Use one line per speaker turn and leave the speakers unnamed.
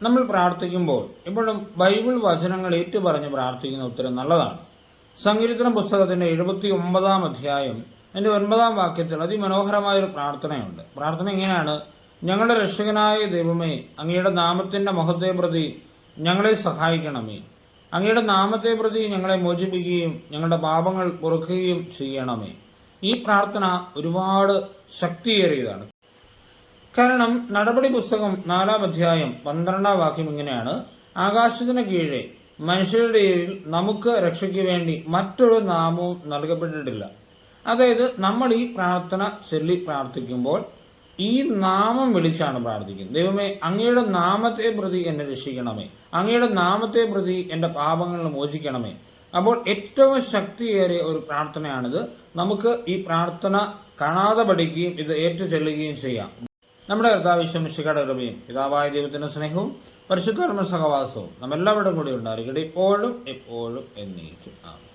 നമ്മൾ പ്രാർത്ഥിക്കുമ്പോൾ എപ്പോഴും ബൈബിൾ വചനങ്ങൾ ഏറ്റുപറഞ്ഞ് പ്രാർത്ഥിക്കുന്ന ഉത്തരം നല്ലതാണ്. സങ്കീർത്തന പുസ്തകത്തിൻ്റെ 79 അധ്യായം അതിൻ്റെ 9 വാക്യത്തിൽ അതിമനോഹരമായൊരു പ്രാർത്ഥനയുണ്ട്. പ്രാർത്ഥന ഇങ്ങനെയാണ്: ഞങ്ങളുടെ രക്ഷകനായ ദൈവമേ, അങ്ങയുടെ നാമത്തിൻ്റെ മഹത്വത്തെ പ്രതി ഞങ്ങളെ സഹായിക്കണമേ. അങ്ങയുടെ നാമത്തെ പ്രതി ഞങ്ങളെ മോചിപ്പിക്കുകയും ഞങ്ങളുടെ പാപങ്ങൾ പൊറുക്കുകയും ചെയ്യണമേ. ഈ പ്രാർത്ഥന ഒരുപാട് ശക്തിയേറിയതാണ്. കാരണം നടപടി പുസ്തകം 4 അധ്യായം 12 വാക്യം ഇങ്ങനെയാണ്: ആകാശത്തിന് കീഴെ മനുഷ്യരുടെ ഇടയിൽ നമുക്ക് രക്ഷയ്ക്ക് വേണ്ടി മറ്റൊരു നാമവും നൽകപ്പെട്ടിട്ടില്ല. അതായത് നമ്മൾ ഈ പ്രാർത്ഥന ചൊല്ലി പ്രാർത്ഥിക്കുമ്പോൾ ഈ നാമം വിളിച്ചാണ് പ്രാർത്ഥിക്കുന്നത്. ദൈവമേ, അങ്ങയുടെ നാമത്തെ പ്രതി എന്നെ രക്ഷിക്കണമേ, അങ്ങയുടെ നാമത്തെ പ്രതി എൻ്റെ പാപങ്ങൾ മോചിക്കണമേ. അപ്പോൾ ഏറ്റവും ശക്തിയേറിയ ഒരു പ്രാർത്ഥനയാണിത്. നമുക്ക് ഈ പ്രാർത്ഥന കാണാതെ പഠിക്കുകയും ഇത് ഏറ്റു ചൊല്ലുകയും ചെയ്യാം. നമ്മുടെ കർത്താവ് മിശിഹായുടെ കൃപയും പിതാവായ ദൈവത്തിൻ്റെ സ്നേഹവും പരിശുദ്ധാത്മ സഹവാസവും നമ്മെല്ലാവരുടെയും കൂടി ഉണ്ടായിരിക്കട്ടെ, ഇപ്പോഴും എപ്പോഴും എന്നേക്കും. ആമേൻ.